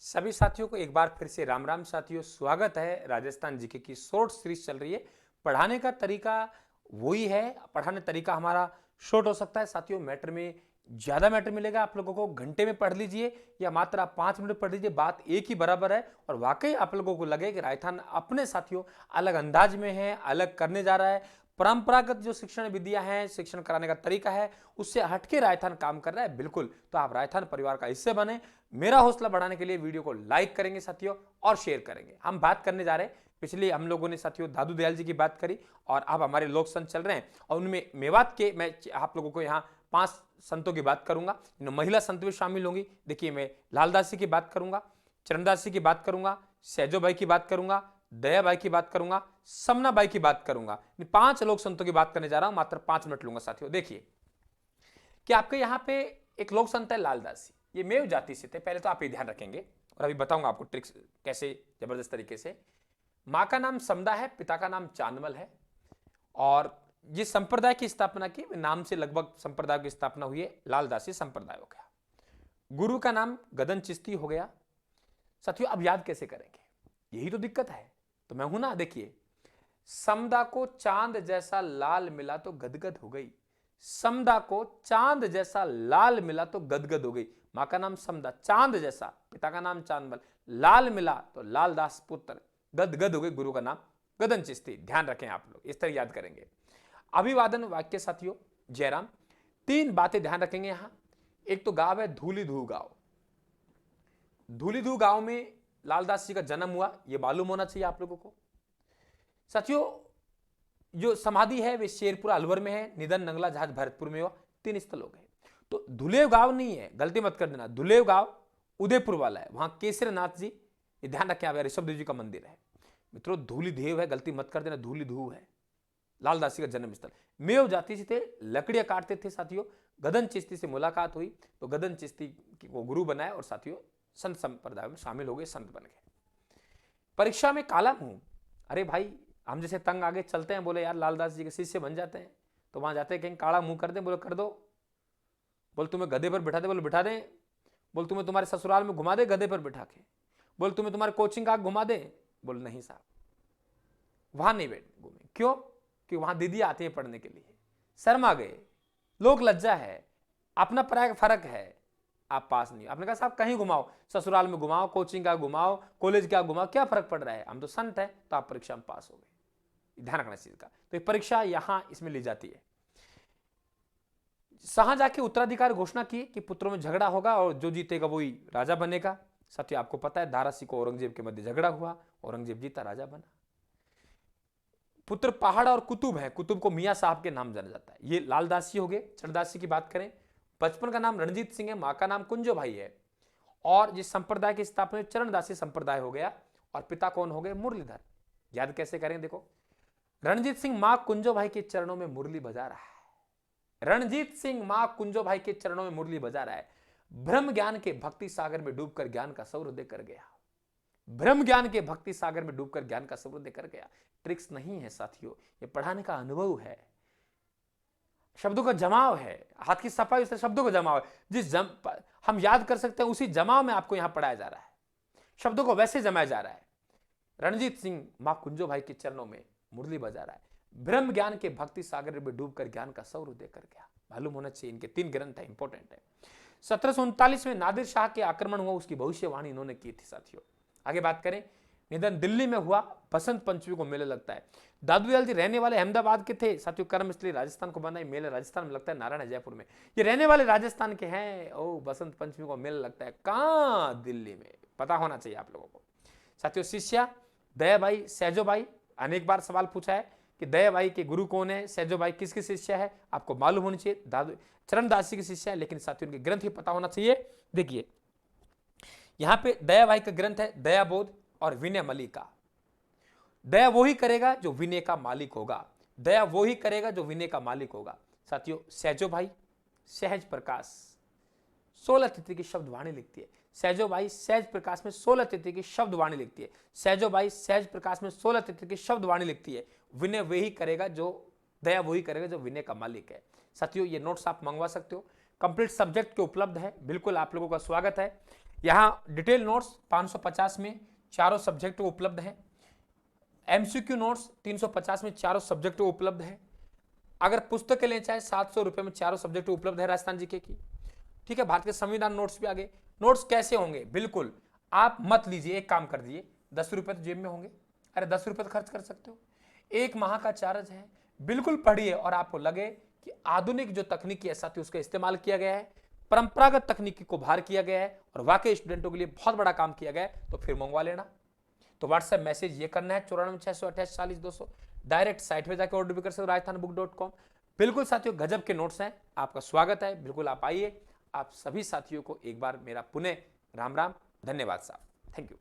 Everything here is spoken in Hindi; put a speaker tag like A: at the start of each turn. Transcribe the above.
A: सभी साथियों को एक बार फिर से राम राम साथियों, स्वागत है। राजस्थान जीके की शॉर्ट सीरीज चल रही है। पढ़ाने का तरीका वही है, पढ़ाने तरीका हमारा शॉर्ट हो सकता है साथियों। मैटर में ज्यादा मैटर मिलेगा आप लोगों को। घंटे में पढ़ लीजिए या मात्र आप 5 मिनट पढ़ लीजिए, बात एक ही बराबर है। और वाकई आप लोगों को लगे कि राजस्थान अपने साथियों अलग अंदाज में है, अलग करने जा रहा है। परंपरागत जो शिक्षण विधियां हैं, शिक्षण कराने का तरीका है, उससे हटके राजस्थान काम कर रहा है। बिल्कुल, तो आप राजस्थान परिवार का हिस्से बने। मेरा हौसला बढ़ाने के लिए वीडियो को लाइक करेंगे साथियों और शेयर करेंगे। हम बात करने जा रहे हैं, पिछले हम लोगों ने साथियों दादू दयाल जी की बात करी और अब हमारे लोक संत चल रहे हैं और उनमें मेवात के मैं आप लोगों को यहाँ 5 संतों की बात करूंगा। महिला संत भी शामिल होंगी। देखिए, मैं लालदास जी की बात करूंगा, चरणदास जी की बात करूंगा, सहजो भाई की बात करूंगा, दया भाई की बात करूंगा, समना भाई की बात करूंगा। 5 लोक संतों की बात करने जा रहा हूं, मात्र 5 मिनट लूंगा साथियों। देखिए कि आपके यहाँ पे एक लोक संत है लालदास जी, ये मेव जाति से थे। पहले तो आप ये ध्यान रखेंगे और अभी बताऊंगा आपको ट्रिक्स कैसे जबरदस्त तरीके से। माँ का नाम समदा है, पिता का नाम चांदमल है और ये संप्रदाय की स्थापना की नाम से लगभग संप्रदाय की स्थापना हुई है, लालदासी संप्रदाय हो गया। गुरु का नाम गदन चिश्ती हो गया। साथियों अब याद कैसे करेंगे, यही तो दिक्कत है। तो मैं हूं ना, देखिए, समदा को चांद जैसा लाल मिला तो गदगद हो गई। समदा को चांद जैसा लाल मिला तो गदगद हो गई। मां का नाम समदा, चांद जैसा, पिता का नाम चांदमल, लाल मिला तो लालदास पुत्र, गदगद हो गई। गुरु का नाम गदन चिश्ती। ध्यान रखें आप लोग, इस तरह याद करेंगे। अभिवादन वाक्य साथियों जयराम। 3 बातें ध्यान रखेंगे यहां। एक तो गांव है धूलीधू गांव। धूलीधू गांव में लालदास जी का जन्म हुआ, यह मालूम होना चाहिए आप लोगों को साथियों। जो समाधि है वे शेरपुरा अलवर में है, निधन नंगला जहाज भरतपुर में हुआ। 3 स्थल हो गए। तो धुलेव गांव नहीं है, गलती मत कर देना। धुलेव गांव उदयपुर वाला है, वहां केसरनाथ जी, ये ध्यान रखें आप, ऋषभदेव जी का मंदिर है मित्रों। धूलीदेव है, गलती मत कर देना, धूलीधू है लालदास जी का जन्म स्थल। मेव जाति से थे, लकड़ियां काटते थे साथियों। गदन चिश्ती से मुलाकात हुई तो गदन चिश्ती को गुरु बनाया और साथियों संत संप्रदाय में शामिल हो गए, संत बन गए। परीक्षा में काला मुंह, अरे भाई हम जैसे तंग आगे चलते हैं, बोले यार लालदास जी के शिष्य बन जाते हैं, तो वहां जाते हैं कहीं काला मुंह कर दें, बोले कर दो। बोल तुम्हें गधे पर बिठा दे, बोले बिठा दें। बोल तुम्हें तुम्हारे ससुराल में घुमा दे गधे पर बिठा के। बोल तुम्हें तुम्हारे कोचिंग का घुमा दे, बोल नहीं साहब वहां नहीं बैठ घूमे। क्यों? कि वहां दीदी आती है पढ़ने के लिए, शर्मा गए, लोग लज्जा है, अपना पराया फर्क है, आप पास नहीं। आपने कहा साहब कहीं घुमाओ, ससुराल में घुमाओ, कोचिंग का घुमाओ, कॉलेज का घुमाओ, क्या फर्क पड़ रहा है, हम तो संत है। तो आप परीक्षा में पास हो गए। ध्यान रखना इस चीज का। तो ये परीक्षा यहां इसमें ली जाती है। शाहजहां के उत्तराधिकार घोषणा की कि पुत्रों में झगड़ा होगा और जो जीतेगा वही राजा बनेगा। साथियों आपको पता है दारा सिंह को औरंगजेब के मध्य झगड़ा हुआ, औरंगजेब जीता, राजा बना। पुत्र पहाड़ और कुतुब है, कुतुब को मियां साहब के नाम जाना जाता है। ये लालदासी हो गए। चरणदासी की बात करें, बचपन का नाम रणजीत सिंह है, मां का नाम कुंजो भाई है और जिस संप्रदाय की स्थापना चरणदासी संप्रदाय हो गया। और पिता कौन हो गए? मुरलीधर। याद कैसे करें, देखो, रणजीत सिंह मां कुंजो भाई के चरणों में मुरली बजा रहा है। रणजीत सिंह मां कुंजो भाई के चरणों में मुरली बजा रहा है। ब्रह्म ज्ञान के भक्ति सागर में डूबकर ज्ञान का सौर कर गया। ब्रह्म ज्ञान के भक्ति सागर में डूबकर ज्ञान का समुद्र कर गया। ट्रिक्स नहीं है साथियों, ये पढ़ाने का अनुभव है, शब्दों का जमाव है, हाथ की सफाई से शब्दों का जमाव है। हम याद कर सकते हैं उसी जमाव में आपको यहां पढ़ाया जा रहा है, शब्दों को वैसे जमाया जा रहा है। रणजीत सिंह मां कुंजो भाई के चरणों में मुरली बजा रहा है। ब्रह्म ज्ञान के भक्ति सागर में डूबकर ज्ञान का सौर कर गया। मालूम होना चाहिए, इनके 3 ग्रंथ है, इंपॉर्टेंट है। 1739 में नादिर शाह के आक्रमण हुआ, उसकी भविष्यवाणी इन्होंने की थी साथियों। आगे बात करें, निधन दिल्ली में हुआ, बसंत पंचमी को मेला लगता है। दादू दयाल जी रहने वाले अहमदाबाद के थे साथियों, कर्म इसलिए राजस्थान को बना। मेला राजस्थान में लगता है, नारायण जयपुर में। ये रहने वाले राजस्थान के हैं। ओ, बसंत पंचमी को मेला लगता है कहां? दिल्ली में। पता होना चाहिए आप लोगों को साथियों। शिष्या दया भाई, सहजो भाई। अनेक बार सवाल पूछा है कि दया भाई के गुरु कौन है, सहजो भाई किसकी शिष्या है, आपको मालूम होनी चाहिए। दादू चरणदास जी की शिष्या है, लेकिन साथियों उनके ग्रंथ ही पता होना चाहिए। देखिए यहां पे दया भाई का ग्रंथ है दया बोध और विनय मलिका। दया वही करेगा जो विनय का मालिक होगा। दया वही करेगा जो विनय का मालिक होगा। साथियों सहजो भाई सहज प्रकाश 16 तिथि की शब्द वाणी लिखती है। सहजो भाई सहज प्रकाश में 16 तिथि की शब्द वाणी लिखती है। सहजो भाई सहज प्रकाश में 16 तिथि की शब्द वाणी लिखती है। विनय वही करेगा जो, दया वही करेगा जो विनय का मालिक है। साथियों ये नोट्स आप मंगवा सकते हो, कंप्लीट सब्जेक्ट के उपलब्ध है, बिल्कुल आप लोगों का स्वागत है। यहाँ डिटेल नोट्स 550 में चारों सब्जेक्ट उपलब्ध हैं। एमसीक्यू नोट्स 350 में चारों सब्जेक्ट उपलब्ध है। अगर पुस्तकें लें चाहे 700 रुपए में चारों सब्जेक्ट उपलब्ध है राजस्थान जीके की। ठीक है, भारत के संविधान नोट्स भी आगे। नोट्स कैसे होंगे? बिल्कुल आप मत लीजिए, एक काम कर दिए, 10 रुपए तो जेब में होंगे। अरे 10 रुपए तो खर्च कर सकते हो, एक माह का चार्ज है। बिल्कुल पढ़िए और आपको लगे कि आधुनिक जो तकनीकी है साथी उसका इस्तेमाल किया गया है, परंपरागत तकनीकी को बाहर किया गया है और वाकई स्टूडेंटों के लिए बहुत बड़ा काम किया गया है, तो फिर मंगवा लेना। तो व्हाट्सएप मैसेज ये करना है 94,628,40,200। डायरेक्ट साइट पे जाकर ऑर्डर भी कर सकते हो rajasthanbook.com। बिल्कुल साथियों गजब के नोट्स हैं, आपका स्वागत है, बिल्कुल आप आइए। आप सभी साथियों को एक बार मेरा पुनः राम राम, धन्यवाद साहब, थैंक यू।